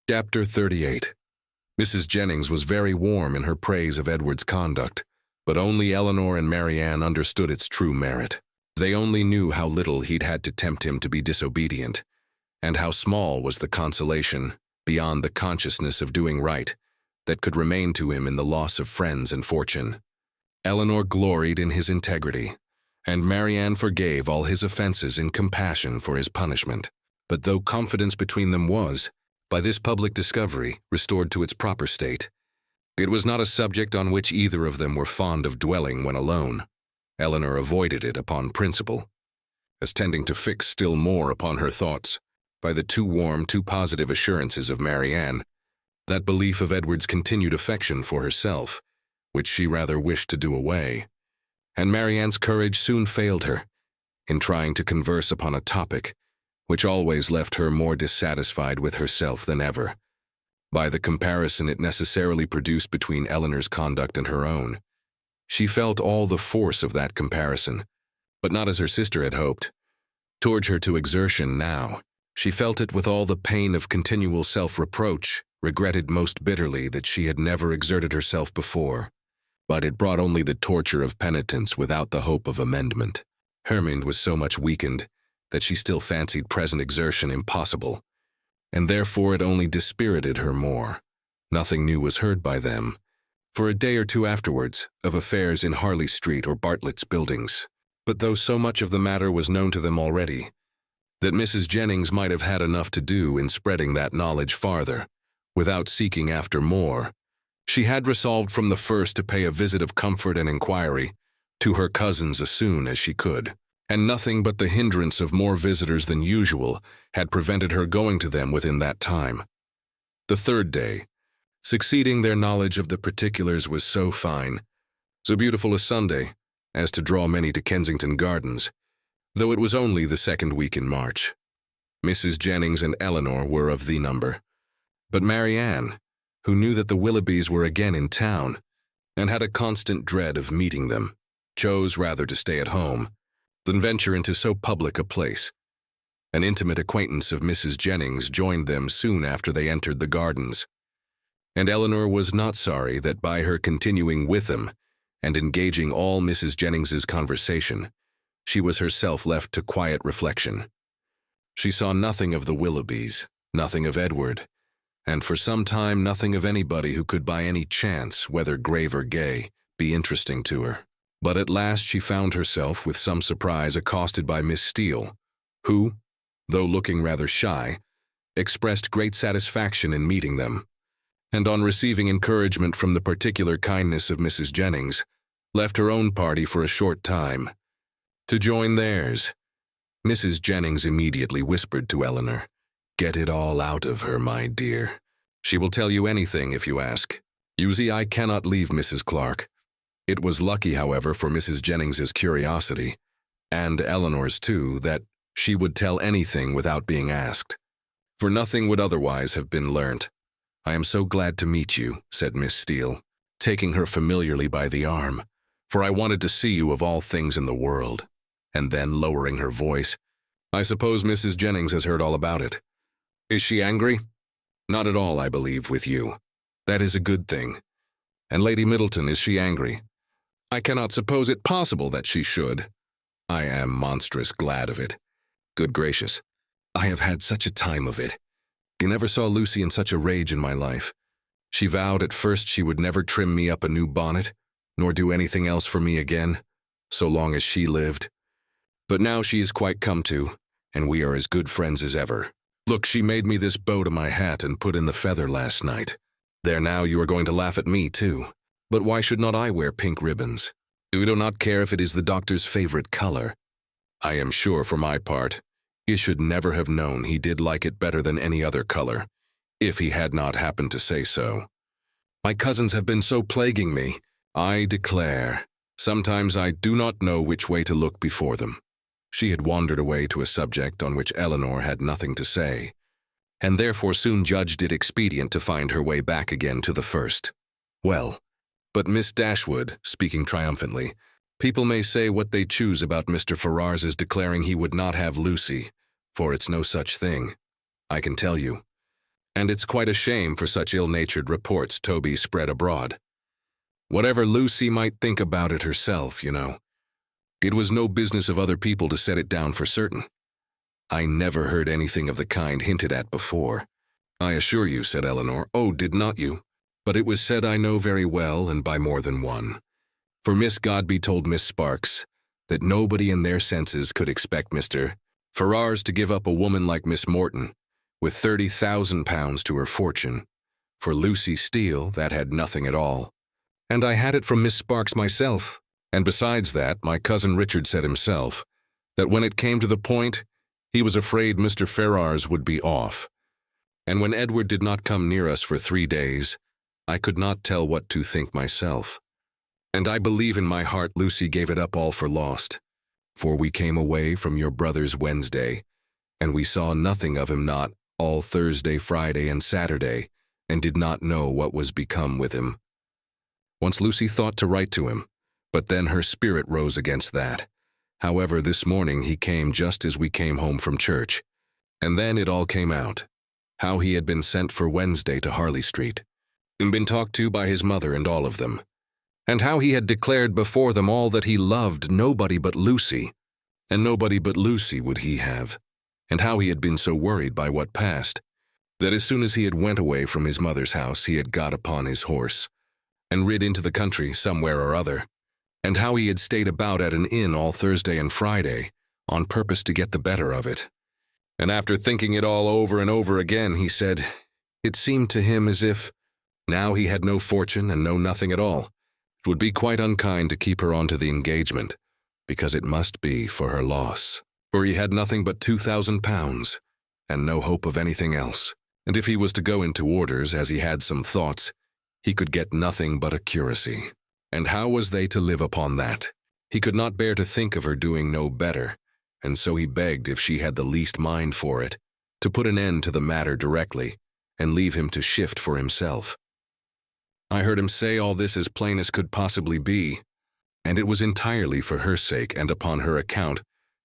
Chapter 38. Mrs. Jennings was very warm in her praise of Edward's conduct, but only Eleanor and Marianne understood its true merit. They only knew how little he'd had to tempt him to be disobedient, and how small was the consolation, beyond the consciousness of doing right, that could remain to him in the loss of friends and fortune. Eleanor gloried in his integrity, and Marianne forgave all his offenses in compassion for his punishment. But though confidence between them was, by this public discovery, restored to its proper state, it was not a subject on which either of them were fond of dwelling when alone. Eleanor avoided it upon principle, as tending to fix still more upon her thoughts, by the too warm, too positive assurances of Marianne, that belief of Edward's continued affection for herself, which she rather wished to do away. And Marianne's courage soon failed her, in trying to converse upon a topic which always left her more dissatisfied with herself than ever, by the comparison it necessarily produced between Eleanor's conduct and her own. She felt all the force of that comparison, but not as her sister had hoped. Towards her to exertion now, she felt it with all the pain of continual self-reproach, regretted most bitterly that she had never exerted herself before. But it brought only the torture of penitence without the hope of amendment. Her mind was so much weakened that she still fancied present exertion impossible, and therefore it only dispirited her more. Nothing new was heard by them, for a day or two afterwards, of affairs in Harley Street or Bartlett's buildings. But though so much of the matter was known to them already, that Mrs. Jennings might have had enough to do in spreading that knowledge farther, without seeking after more, she had resolved from the first to pay a visit of comfort and inquiry to her cousins as soon as she could, and nothing but the hindrance of more visitors than usual had prevented her going to them within that time. The third day, succeeding their knowledge of the particulars, was so fine, so beautiful a Sunday, as to draw many to Kensington Gardens, though it was only the second week in March. Mrs. Jennings and Eleanor were of the number, but Marianne, who knew that the Willoughbys were again in town, and had a constant dread of meeting them, chose rather to stay at home than venture into so public a place. An intimate acquaintance of Mrs. Jennings joined them soon after they entered the gardens, and Eleanor was not sorry that by her continuing with them and engaging all Mrs. Jennings's conversation, she was herself left to quiet reflection. She saw nothing of the Willoughbys, nothing of Edward, and for some time nothing of anybody who could by any chance, whether grave or gay, be interesting to her. But at last she found herself with some surprise accosted by Miss Steele, who, though looking rather shy, expressed great satisfaction in meeting them, and on receiving encouragement from the particular kindness of Mrs. Jennings, left her own party for a short time, to join theirs. Mrs. Jennings immediately whispered to Eleanor, "Get it all out of her, my dear. She will tell you anything if you ask. You see, I cannot leave Mrs. Clark." It was lucky, however, for Mrs. Jennings's curiosity, and Eleanor's too, that she would tell anything without being asked, for nothing would otherwise have been learnt. "I am so glad to meet you," said Miss Steele, taking her familiarly by the arm, "for I wanted to see you of all things in the world." And then, lowering her voice, "I suppose Mrs. Jennings has heard all about it. Is she angry?" "Not at all, I believe, with you. That is a good thing. And Lady Middleton, is she angry?" "I cannot suppose it possible that she should." "I am monstrous glad of it. Good gracious, I have had such a time of it. You never saw Lucy in such a rage in my life. She vowed at first she would never trim me up a new bonnet, nor do anything else for me again, so long as she lived. But now she is quite come to, and we are as good friends as ever. Look, she made me this bow to my hat and put in the feather last night. There now, you are going to laugh at me too. But why should not I wear pink ribbons? We do not care if it is the doctor's favorite color. I am sure, for my part, you should never have known he did like it better than any other color, if he had not happened to say so. My cousins have been so plaguing me, I declare, sometimes I do not know which way to look before them." She had wandered away to a subject on which Eleanor had nothing to say, and therefore soon judged it expedient to find her way back again to the first. "Well, but Miss Dashwood," speaking triumphantly, "people may say what they choose about Mr. Ferrars's declaring he would not have Lucy, for it's no such thing, I can tell you. And it's quite a shame for such ill-natured reports Toby spread abroad. Whatever Lucy might think about it herself, you know. It was no business of other people to set it down for certain. I never heard anything of the kind hinted at before. I assure you, said Eleanor. Oh, did not you? But it was said, I know very well, and by more than one. For Miss Godby told Miss Sparks that nobody in their senses could expect Mr. Ferrars to give up a woman like Miss Morton, with £30,000 to her fortune. For Lucy Steele, that had nothing at all. And I had it from Miss Sparks myself. And besides that, my cousin Richard said himself that when it came to the point, he was afraid Mr. Ferrars would be off. And when Edward did not come near us for 3 days, I could not tell what to think myself. And I believe in my heart Lucy gave it up all for lost. For we came away from your brother's Wednesday, and we saw nothing of him not all Thursday, Friday, and Saturday, and did not know what was become with him. Once Lucy thought to write to him, but then her spirit rose against that. However, this morning he came just as we came home from church, and then it all came out, how he had been sent for Wednesday to Harley Street, and been talked to by his mother and all of them, and how he had declared before them all that he loved nobody but Lucy, and nobody but Lucy would he have, and how he had been so worried by what passed, that as soon as he had went away from his mother's house he had got upon his horse, and rid into the country somewhere or other, and how he had stayed about at an inn all Thursday and Friday, on purpose to get the better of it. And after thinking it all over and over again, he said, it seemed to him as if, now he had no fortune and no nothing at all, it would be quite unkind to keep her on to the engagement, because it must be for her loss. For he had nothing but £2,000, and no hope of anything else. And if he was to go into orders, as he had some thoughts, he could get nothing but a curacy. And how was they to live upon that? He could not bear to think of her doing no better, and so he begged, if she had the least mind for it, to put an end to the matter directly, and leave him to shift for himself. I heard him say all this as plain as could possibly be, and it was entirely for her sake and upon her account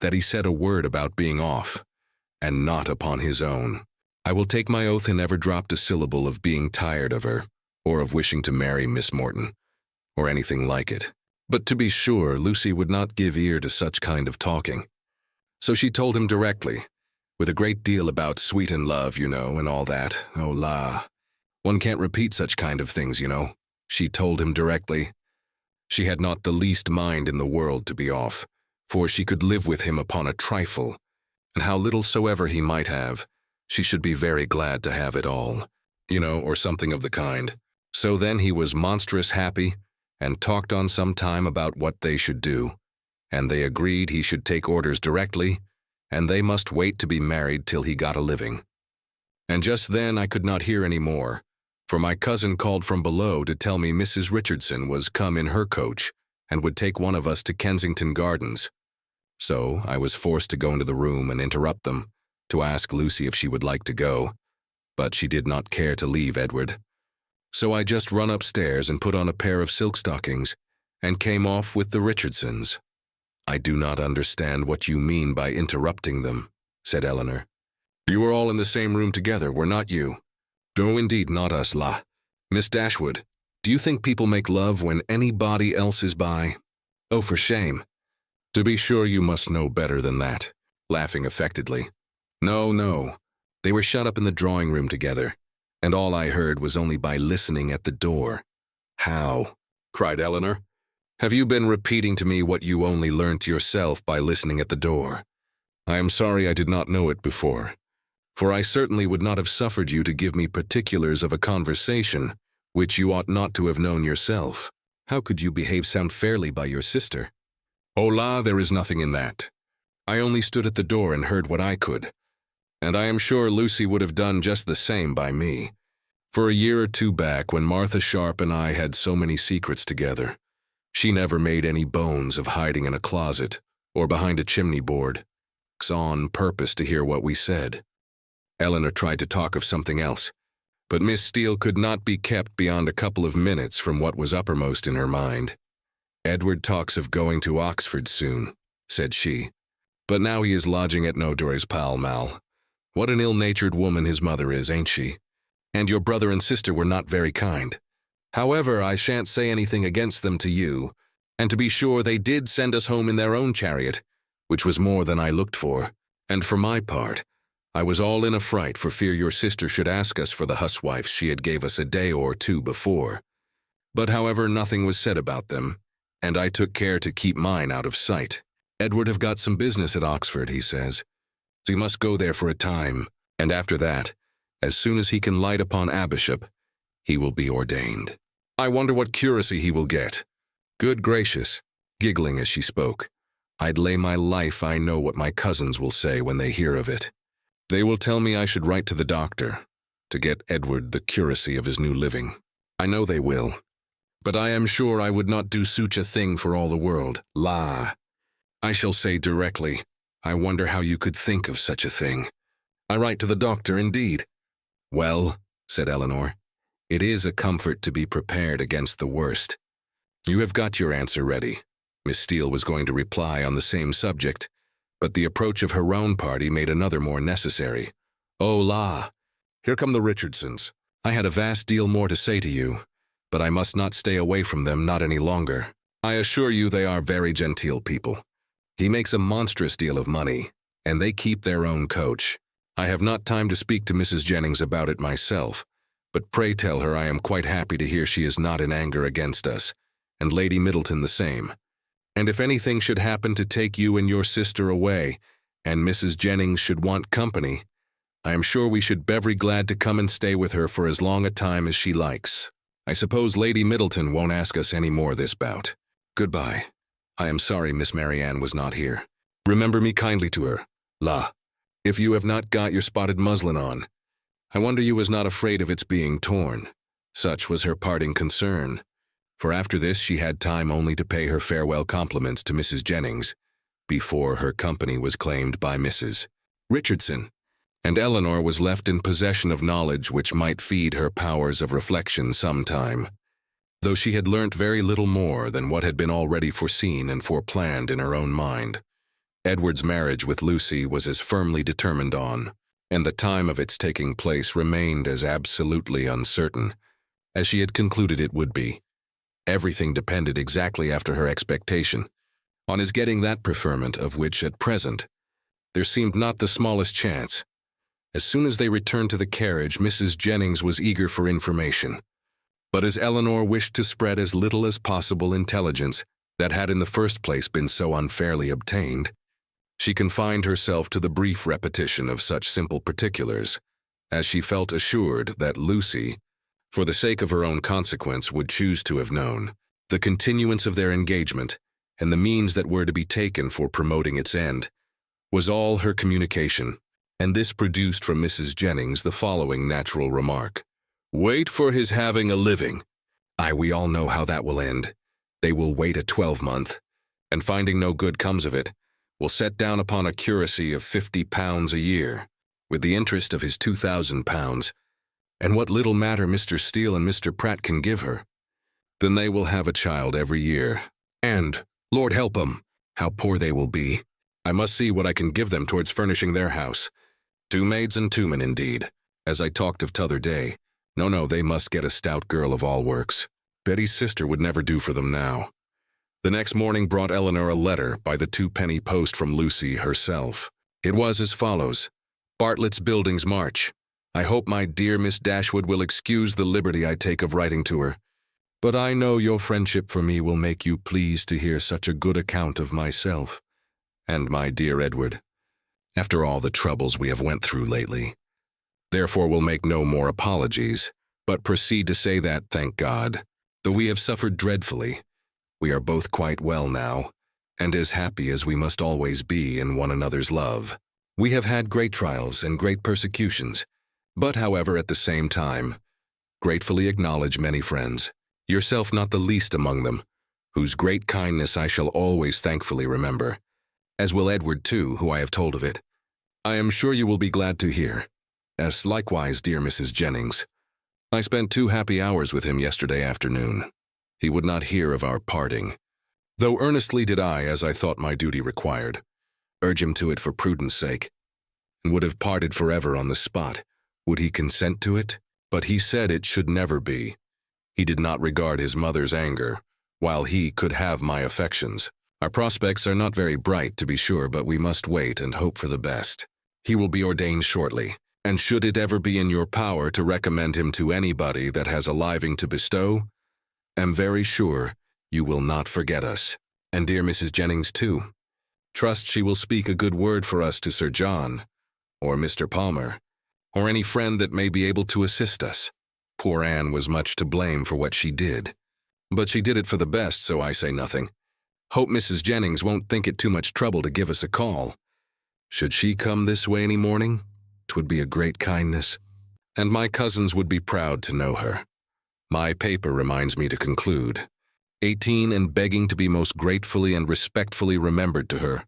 that he said a word about being off, and not upon his own. I will take my oath he never dropped a syllable of being tired of her, or of wishing to marry Miss Morton, or anything like it. But to be sure, Lucy would not give ear to such kind of talking. So she told him directly, with a great deal about sweet and love, you know, and all that. Oh la, one can't repeat such kind of things, you know. She told him directly. She had not the least mind in the world to be off, for she could live with him upon a trifle, and how little soever he might have, she should be very glad to have it all, you know, or something of the kind. So then he was monstrous happy, and talked on some time about what they should do, and they agreed he should take orders directly, and they must wait to be married till he got a living. And just then I could not hear any more, for my cousin called from below to tell me Mrs. Richardson was come in her coach, and would take one of us to Kensington Gardens. So I was forced to go into the room and interrupt them, to ask Lucy if she would like to go, but she did not care to leave Edward. So I just run upstairs and put on a pair of silk stockings, and came off with the Richardsons. I do not understand what you mean by interrupting them, said Eleanor. You were all in the same room together, were not you? No, indeed, not us, la. Miss Dashwood, do you think people make love when anybody else is by? Oh, for shame. To be sure you must know better than that, laughing affectedly. No, no. They were shut up in the drawing-room together, and all I heard was only by listening at the door. How? Cried Eleanor. Have you been repeating to me what you only learnt yourself by listening at the door? I am sorry I did not know it before, for I certainly would not have suffered you to give me particulars of a conversation which you ought not to have known yourself. How could you behave sound fairly by your sister? Oh la, there is nothing in that. I only stood at the door and heard what I could, and I am sure Lucy would have done just the same by me. For a year or two back, when Martha Sharp and I had so many secrets together, she never made any bones of hiding in a closet or behind a chimney board, on purpose to hear what we said. Eleanor tried to talk of something else, but Miss Steele could not be kept beyond a couple of minutes from what was uppermost in her mind. Edward talks of going to Oxford soon, said she, but now he is lodging at Nodor's Pall Mall. What an ill-natured woman his mother is, ain't she? and your brother and sister were not very kind. However, I shan't say anything against them to you, and to be sure they did send us home in their own chariot, which was more than I looked for, and for my part, I was all in a fright for fear your sister should ask us for the huswifes she had gave us a day or two before. But however, nothing was said about them, and I took care to keep mine out of sight. Edward have got some business at Oxford, he says. So he must go there for a time, and after that, as soon as he can light upon abbotship, he will be ordained. I wonder what curacy he will get. Good gracious, giggling as she spoke, I'd lay my life I know what my cousins will say when they hear of it. They will tell me I should write to the doctor to get Edward the curacy of his new living. I know they will, but I am sure I would not do such a thing for all the world. La! I shall say directly, I wonder how you could think of such a thing. I write to the doctor, indeed. Well, said Eleanor, it is a comfort to be prepared against the worst. You have got your answer ready. Miss Steele was going to reply on the same subject, but the approach of her own party made another more necessary. Oh la! Here come the Richardsons. I had a vast deal more to say to you, but I must not stay away from them not any longer. I assure you they are very genteel people. He makes a monstrous deal of money, and they keep their own coach. I have not time to speak to Mrs. Jennings about it myself, but pray tell her I am quite happy to hear she is not in anger against us, and Lady Middleton the same. And if anything should happen to take you and your sister away, and Mrs. Jennings should want company, I am sure we should be very glad to come and stay with her for as long a time as she likes. I suppose Lady Middleton won't ask us any more this bout. Goodbye. I am sorry Miss Marianne was not here. Remember me kindly to her. La. If you have not got your spotted muslin on, I wonder you was not afraid of its being torn. Such was her parting concern. For after this she had time only to pay her farewell compliments to Mrs. Jennings, before her company was claimed by Mrs. Richardson, and Eleanor was left in possession of knowledge which might feed her powers of reflection some time, though she had learnt very little more than what had been already foreseen and foreplanned in her own mind. Edward's marriage with Lucy was as firmly determined on, and the time of its taking place remained as absolutely uncertain as she had concluded it would be. Everything depended exactly after her expectation, on his getting that preferment of which at present there seemed not the smallest chance. As soon as they returned to the carriage, Mrs. Jennings was eager for information. But as Eleanor wished to spread as little as possible intelligence that had in the first place been so unfairly obtained, she confined herself to the brief repetition of such simple particulars, as she felt assured that Lucy, for the sake of her own consequence, would choose to have known. The continuance of their engagement, and the means that were to be taken for promoting its end, was all her communication, and this produced from Mrs. Jennings the following natural remark. Wait for his having a living. Aye, we all know how that will end. They will wait a 12-month, and finding no good comes of it, will set down upon a curacy of £50 a year, with the interest of his £2,000, and what little matter Mr. Steele and Mr. Pratt can give her. Then they will have a child every year, and, Lord help 'em, how poor they will be. I must see what I can give them towards furnishing their house. 2 maids and 2 men indeed, as I talked of t'other day. No, they must get a stout girl of all works. Betty's sister would never do for them now. The next morning brought Eleanor a letter by the 2-penny post from Lucy herself. It was as follows. Bartlett's Buildings, March. I hope my dear Miss Dashwood will excuse the liberty I take of writing to her, but I know your friendship for me will make you pleased to hear such a good account of myself and my dear Edward, after all the troubles we have went through lately. Therefore will make no more apologies, but proceed to say that, thank God, though we have suffered dreadfully, we are both quite well now, and as happy as we must always be in one another's love. We have had great trials and great persecutions, but, however, at the same time, gratefully acknowledge many friends, yourself not the least among them, whose great kindness I shall always thankfully remember, as will Edward too, who I have told of it. I am sure you will be glad to hear, as likewise dear Mrs. Jennings. I spent 2 happy hours with him yesterday afternoon. He would not hear of our parting, though earnestly did I, as I thought my duty required, urge him to it for prudence sake, and would have parted forever on the spot. Would he consent to it? but he said it should never be. He did not regard his mother's anger, while he could have my affections. Our prospects are not very bright, to be sure, but we must wait and hope for the best. He will be ordained shortly, and should it ever be in your power to recommend him to anybody that has a living to bestow, am very sure you will not forget us. And dear Mrs. Jennings, too. Trust she will speak a good word for us to Sir John, or Mr. Palmer, or any friend that may be able to assist us. Poor Anne was much to blame for what she did, but she did it for the best, so I say nothing. Hope Mrs. Jennings won't think it too much trouble to give us a call. Should she come this way any morning, 'twould be a great kindness, and my cousins would be proud to know her. My paper reminds me to conclude. 18 and begging to be most gratefully and respectfully remembered to her,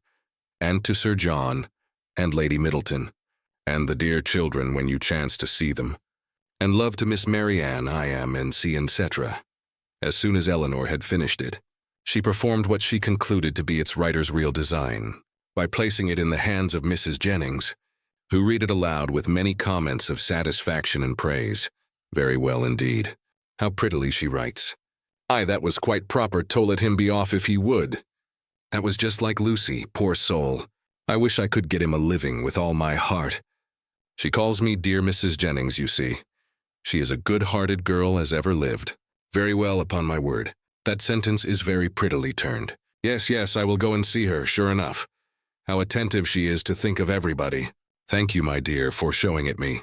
and to Sir John, and Lady Middleton, and the dear children when you chance to see them, and love to Miss Marianne, I am, N.C., etc. As soon as Eleanor had finished it, she performed what she concluded to be its writer's real design, by placing it in the hands of Mrs. Jennings, who read it aloud with many comments of satisfaction and praise. Very well indeed. How prettily she writes. Aye, that was quite proper to let him be off if he would. That was just like Lucy, poor soul. I wish I could get him a living with all my heart. She calls me dear Mrs. Jennings, you see. She is a good-hearted girl as ever lived. Very well, upon my word. That sentence is very prettily turned. Yes, yes, I will go and see her, sure enough. How attentive she is to think of everybody. Thank you, my dear, for showing it me.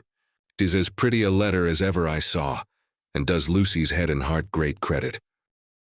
'Tis as pretty a letter as ever I saw, and does Lucy's head and heart great credit.